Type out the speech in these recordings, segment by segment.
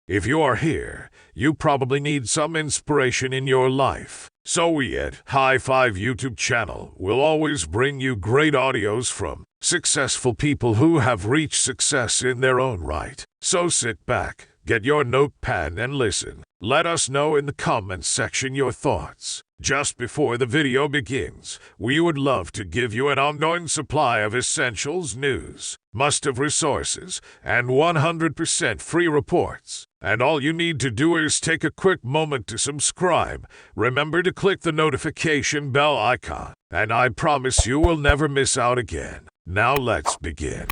If you are here, you probably need some inspiration in your life. So we at High Five YouTube channel will always bring you great audios from successful people who have reached success in their own right. So sit back, get your notepad and listen. Let us know in the comments section your thoughts. Just before the video begins, we would love to give you an ongoing supply of essentials news, must-have resources, and 100% free reports. And all you need to do is take a quick moment to subscribe. Remember to click the notification bell icon, and I promise you will never miss out again. Now let's begin.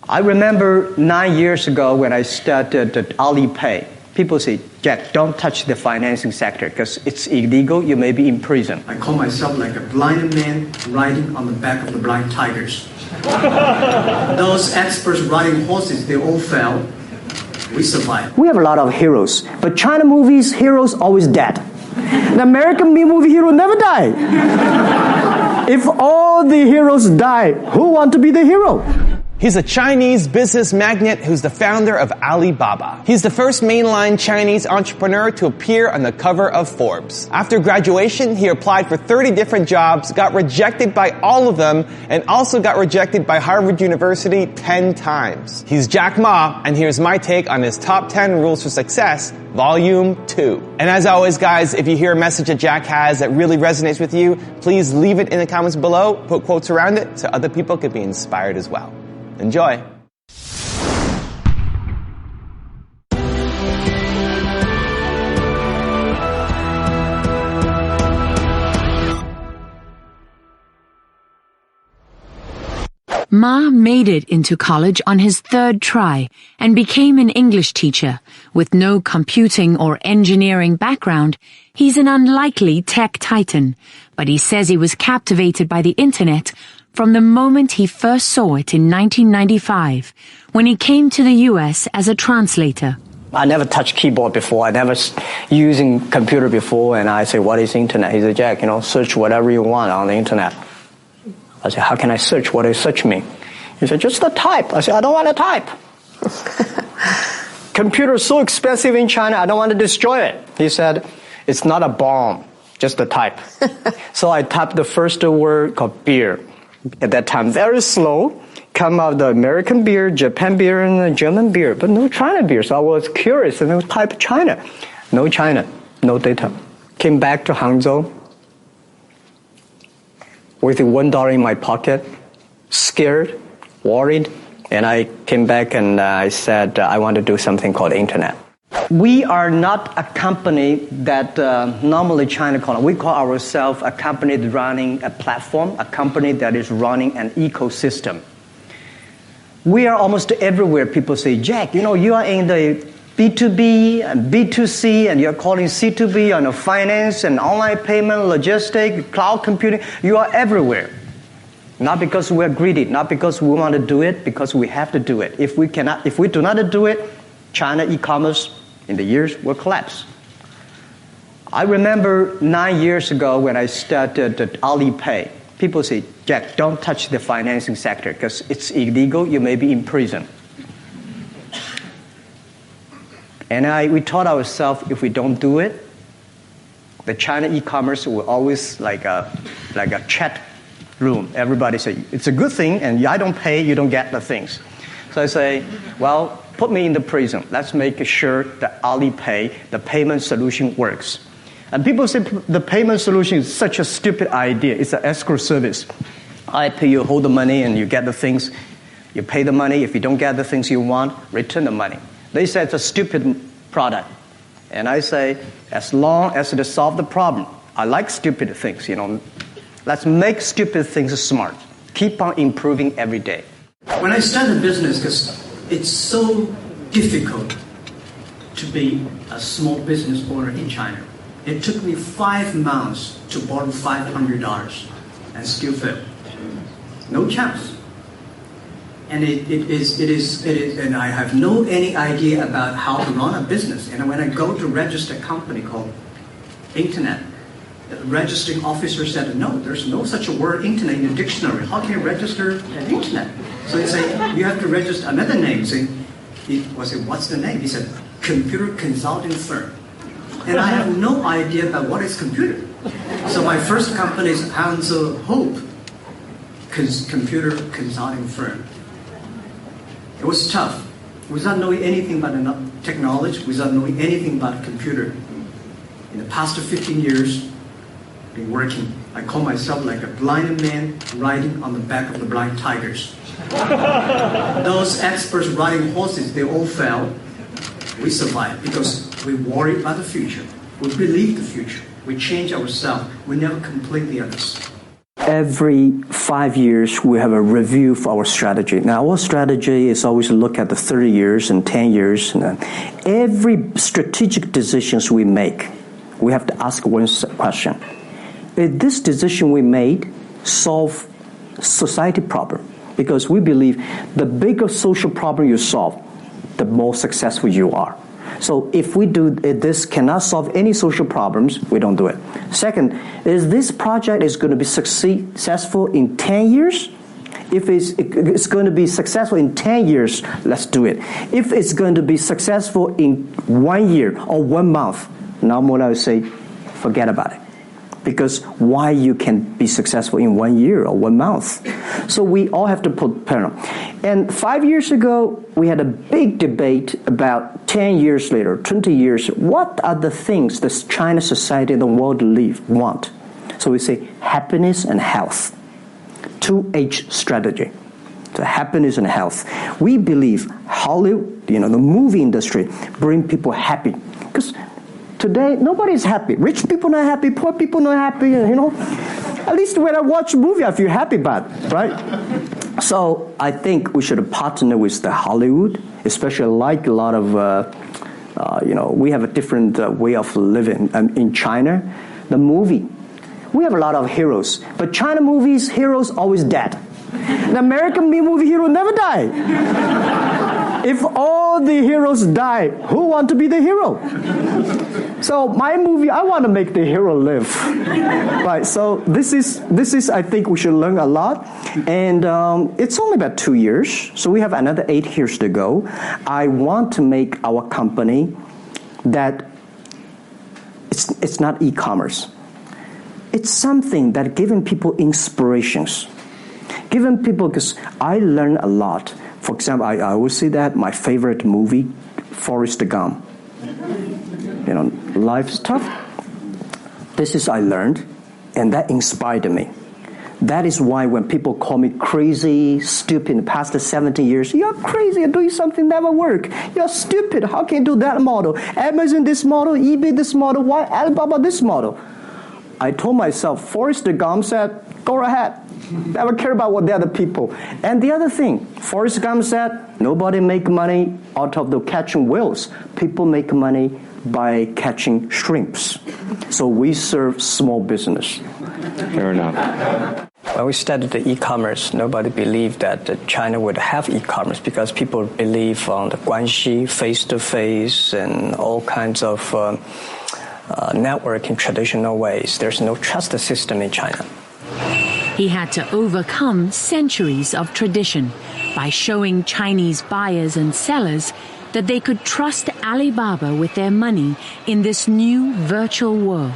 I remember 9 years ago when I started at Alipay. People say, Jack, don't touch the financing sector because it's illegal, you may be in prison. I call myself like a blind man riding on the back of the blind tigers. Those experts riding horses, they all fell. We survived. We have a lot of heroes, but China movies, heroes always dead. The American movie hero never die. If all the heroes die, who want to be the hero? He's a Chinese business magnate who's the founder of Alibaba. He's the first mainline Chinese entrepreneur to appear on the cover of Forbes. After graduation, he applied for 30 different jobs, got rejected by all of them, and also got rejected by Harvard University 10 times. He's Jack Ma, and here's my take on his top 10 rules for success, Volume 2. And as always, guys, if you hear a message that Jack has that really resonates with you, please leave it in the comments below, put quotes around it so other people can be inspired as well. Enjoy. Ma made it into college on his third try and became an English teacher. With no computing or engineering background, he's an unlikely tech titan, but he says he was captivated by the internet from the moment he first saw it in 1995, when he came to the US as a translator. I never touched keyboard before. I never using computer before, and I say, what is internet? He said, Jack, search whatever you want on the internet. I said, how can I search? What does search mean? He said, just the type. I said, I don't want to type. Computer is so expensive in China, I don't want to destroy it. He said, it's not a bomb, just the type. So I typed the first word called beer. At that time, very slow, come out the American beer, Japan beer, and the German beer, but no China beer. So I was curious, and I typed China. No China, no data. Came back to Hangzhou with $1 in my pocket, scared, worried, and I came back and I said, I want to do something called internet. We are not a company that normally China call it. We call ourselves a company that's running a platform, a company that is running an ecosystem. We are almost everywhere. People say, Jack, you are in the B2B and B2C, and you're calling C2B on finance and online payment, logistics, cloud computing. You are everywhere. Not because we're greedy, not because we want to do it, because we have to do it. If we do not do it, China e-commerce in the years will collapse. I remember 9 years ago when I started at Alipay. People say, Jack, don't touch the financing sector because it's illegal, you may be in prison. And we taught ourselves if we don't do it, the China e-commerce will always like a chat room. Everybody say, it's a good thing, and I don't pay, you don't get the things. So I say, well, put me in the prison. Let's make sure that Alipay, the payment solution, works. And people say the payment solution is such a stupid idea. It's an escrow service. I pay you, hold the money, and you get the things. You pay the money. If you don't get the things you want, return the money. They say it's a stupid product. And I say, as long as it solves the problem, I like stupid things, Let's make stupid things smart. Keep on improving every day. When I started business, because it's so difficult to be a small business owner in China. It took me 5 months to borrow $500 and still failed. No chance. And it is, and I have no any idea about how to run a business. And when I go to register a company called Internet, the registering officer said, no, there's no such a word internet in the dictionary. How can you register an internet? So they say, you have to register another name. So I said, what's the name? He said, computer consulting firm. And I have no idea about what is computer. So my first company is 𝐒𝐤𝐤 computer consulting firm. It was tough. Without knowing anything about technology, without knowing anything about computer. In the past 15 years, I've been working. I call myself like a blind man riding on the back of the blind tigers. Those experts riding horses, they all fell. We survived because we worry about the future. We believe the future. We change ourselves. We never complain the others. Every 5 years, we have a review for our strategy. Now, our strategy is always look at the 30 years and 10 years. And every strategic decisions we make, we have to ask one question. Is this decision we made solve society problem? Because we believe the bigger social problem you solve, the more successful you are. So if this cannot solve any social problems, we don't do it. Second, is this project is going to be successful in 10 years? If it's going to be successful in 10 years, let's do it. If it's going to be successful in 1 year or 1 month, now more I would say, forget about it. Because why you can be successful in 1 year or 1 month? So we all have to put parallel. And 5 years ago, we had a big debate about 10 years later, 20 years, what are the things the China society and the world want? So we say happiness and health. 2H strategy. So happiness and health. We believe Hollywood, the movie industry, bring people happy. Because today, nobody's happy. Rich people not happy, poor people not happy, At least when I watch a movie, I feel happy about it, right? So I think we should partner with the Hollywood, especially like a lot of, we have a different way of living. In China, the movie, we have a lot of heroes. But China movies, heroes always dead. The American movie hero never die. If all the heroes die, who want to be the hero? So my movie, I want to make the hero live. Right, so this is I think we should learn a lot. And it's only about 2 years, so we have another 8 years to go. I want to make our company that it's not e-commerce. It's something that giving people inspirations. Giving people, because I learn a lot. For example, I always say that my favorite movie, Forrest Gump. Life's tough. This is I learned, and that inspired me. That is why when people call me crazy, stupid in the past 70 years, you're crazy, you're doing something never work. You're stupid, how can you do that model? Amazon this model, eBay this model, why Alibaba this model? I told myself, Forrest Gump said, go ahead. Never care about what the other people. And the other thing, Forrest Gump said, nobody make money out of the catching whales. People make money by catching shrimps. So we serve small business. Fair enough. When we started the e-commerce, nobody believed that China would have e-commerce because people believe on the guanxi, face-to-face, and all kinds of networking traditional ways. There's no trust system in China. He had to overcome centuries of tradition by showing Chinese buyers and sellers that they could trust Alibaba with their money in this new virtual world.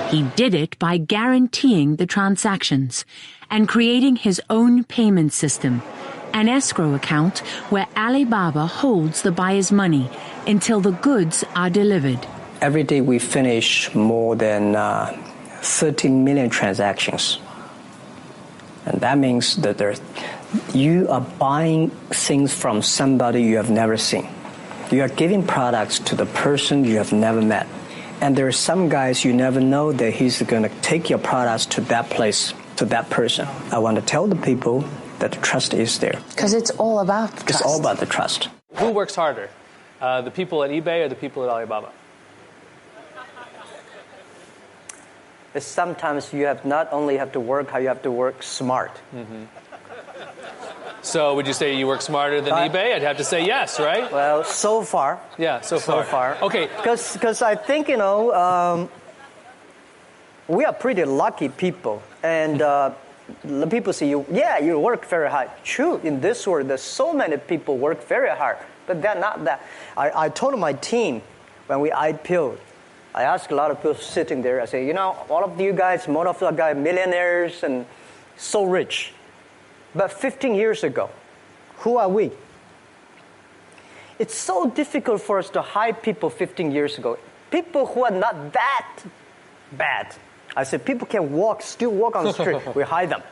He did it by guaranteeing the transactions and creating his own payment system, an escrow account where Alibaba holds the buyer's money until the goods are delivered. Every day we finish more than 13 million transactions. And that means that you are buying things from somebody you have never seen. You are giving products to the person you have never met. And there are some guys you never know that he's going to take your products to that place, to that person. I want to tell the people that the trust is there. Because it's all about trust. It's all about the trust. Who works harder, the people at eBay or the people at Alibaba? Sometimes you have not only have to work hard, you have to work smart. Mm-hmm. So would you say you work smarter than eBay? I'd have to say yes, right? Well, so far. Yeah, so far. Okay. Because I think, we are pretty lucky people. And people say, you work very hard. True, in this world, there's so many people work very hard. But they're not that. I told my team when we IPO'd, I asked a lot of people sitting there, I say, all of you guys, most of you guys millionaires and so rich. But 15 years ago, who are we? It's so difficult for us to hire people 15 years ago. People who are not that bad. I said, people can still walk on the street. We hire them.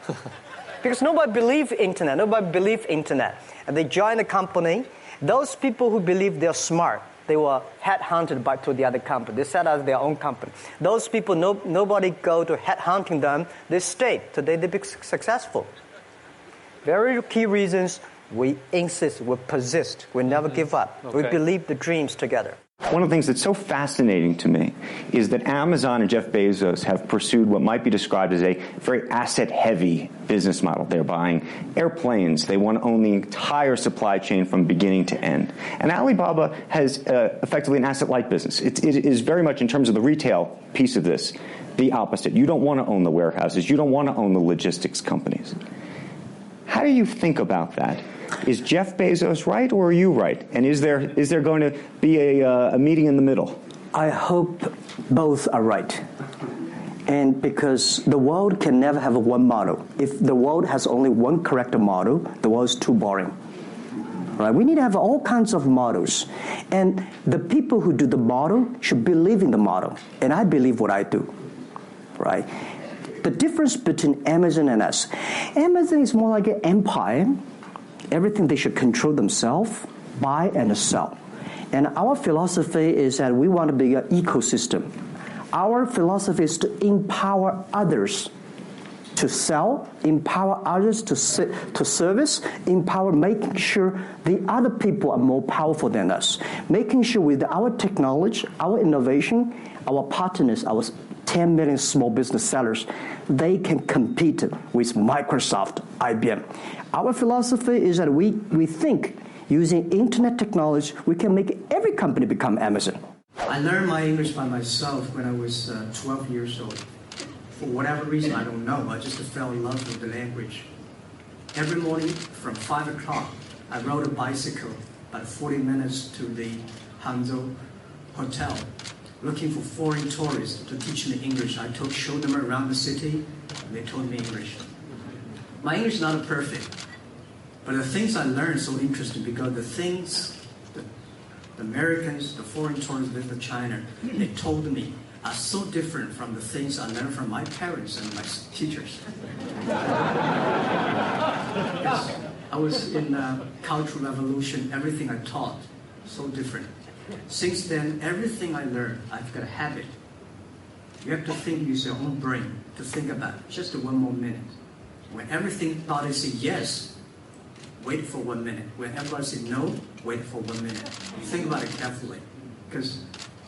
Because nobody believes internet. Nobody believes internet. And they join the company. Those people who believe they're smart, they were headhunted to the other company. They set up their own company. Those people, nobody go to headhunting them. They stayed. Today they become successful. Very key reasons. We insist, we persist, we never give up. Okay. We believe the dreams together. One of the things that's so fascinating to me is that Amazon and Jeff Bezos have pursued what might be described as a very asset-heavy business model. They're buying airplanes. They want to own the entire supply chain from beginning to end. And Alibaba has effectively an asset-light business. It is very much, in terms of the retail piece of this, the opposite. You don't want to own the warehouses. You don't want to own the logistics companies. How do you think about that? Is Jeff Bezos right, or are you right? And is there going to be a meeting in the middle? I hope both are right. And because the world can never have one model. If the world has only one correct model, the world's too boring. Right? We need to have all kinds of models. And the people who do the model should believe in the model. And I believe what I do. Right? The difference between Amazon and us. Amazon is more like an empire. Everything they should control themselves, buy and sell. And our philosophy is that we want to be an ecosystem. Our philosophy is to empower others to sell, empower others to service, empower making sure the other people are more powerful than us. Making sure with our technology, our innovation, our partners, our 10 million small business sellers, they can compete with Microsoft, IBM. Our philosophy is that we think using internet technology, we can make every company become Amazon. I learned my English by myself when I was 12 years old. For whatever reason, I don't know, I just fell in love with the language. Every morning from 5 o'clock, I rode a bicycle about 40 minutes to the Hangzhou hotel, looking for foreign tourists to teach me English. I showed them around the city, and they taught me English. My English is not perfect, but the things I learned are so interesting because the things the Americans, the foreign tourists visit China, they told me are so different from the things I learned from my parents and my teachers. Yes, I was in Cultural Revolution, everything I taught, so different. Since then, everything I learned, I've got a habit. You have to think with your own brain to think about it. Just 1 more minute. When everything thought I say yes, wait for 1 minute. When everybody said no, wait for 1 minute. Think about it carefully. Because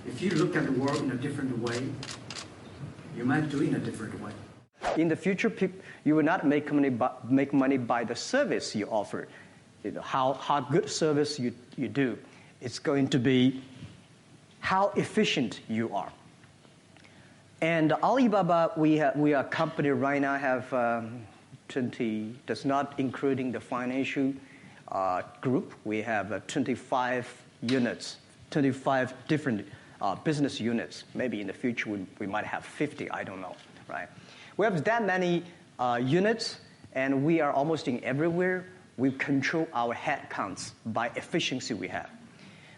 if you look at the world in a different way, you might do it in a different way. In the future, you will not make money by the service you offer. How good service you do. It's going to be how efficient you are. And Alibaba, we are a company right now have 20, that's not including the financial group. We have 25 units, 25 different business units. Maybe in the future we might have 50, I don't know, right? We have that many units, and we are almost in everywhere. We control our head counts by efficiency we have.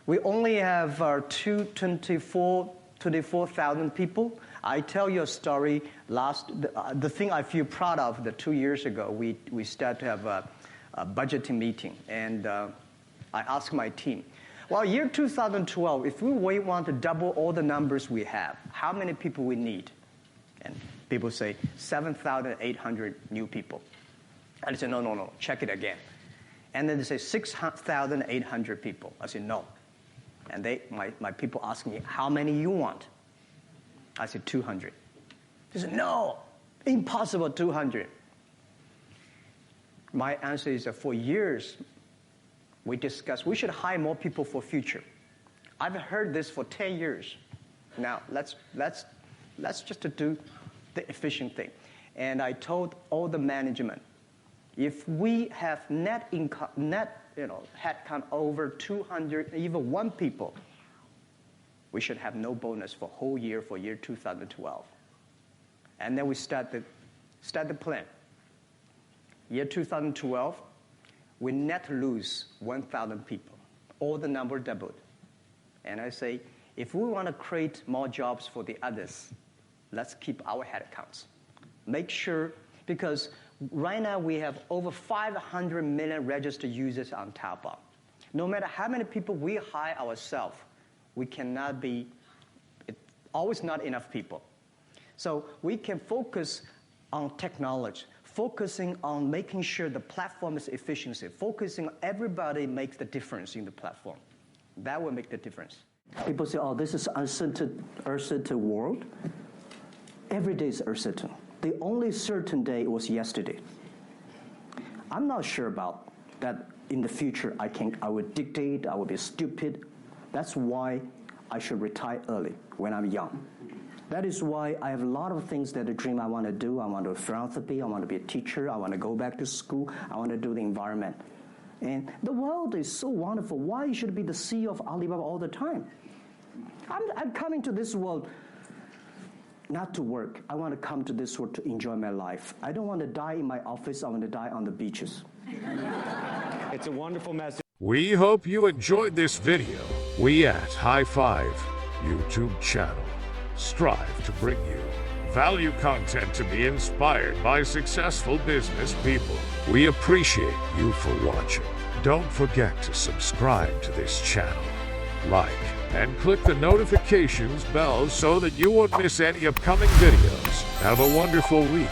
We only have 24,000 people. I tell you a story. The thing I feel proud of, 2 years ago, we started to have a budgeting meeting, and I asked my team, well, year 2012, if we want to double all the numbers we have, how many people we need? And people say 7,800 new people. I said, no, check it again. And then they say 6,800 people. I said, no. And my people ask me, how many you want? I said, 200. They said, no, impossible, 200. My answer is that for years, we discussed we should hire more people for future. I've heard this for 10 years. Now, let's just do the efficient thing. And I told all the management, if we have net headcount over 200, even 1 people, we should have no bonus for whole year for year 2012. And then we start the plan. Year 2012, we net lose 1,000 people. All the number doubled. And I say, if we want to create more jobs for the others, let's keep our headcounts. Make sure, because right now we have over 500 million registered users on Taobao. No matter how many people we hire ourselves, we cannot be, it's always not enough people. So we can focus on technology, focusing on making sure the platform is efficiency, focusing on everybody makes the difference in the platform. That will make the difference. People say, oh, this is uncertain world. Every day is uncertain. The only certain day was yesterday. I'm not sure about that in the future I would dictate, I would be stupid. That's why I should retire early when I'm young. That is why I have a lot of things that I dream I want to do. I want to do philanthropy, I want to be a teacher, I want to go back to school, I want to do the environment. And the world is so wonderful. Why should I be the CEO of Alibaba all the time? I'm coming to this world not to work. I want to come to this world to enjoy my life. I don't want to die in my office. I want to die on the beaches. It's a wonderful message. We hope you enjoyed this video. We at Hi5 YouTube channel strive to bring you value content to be inspired by successful business people. We appreciate you for watching. Don't forget to subscribe to this channel, like, and click the notifications bell so that you won't miss any upcoming videos. Have a wonderful week.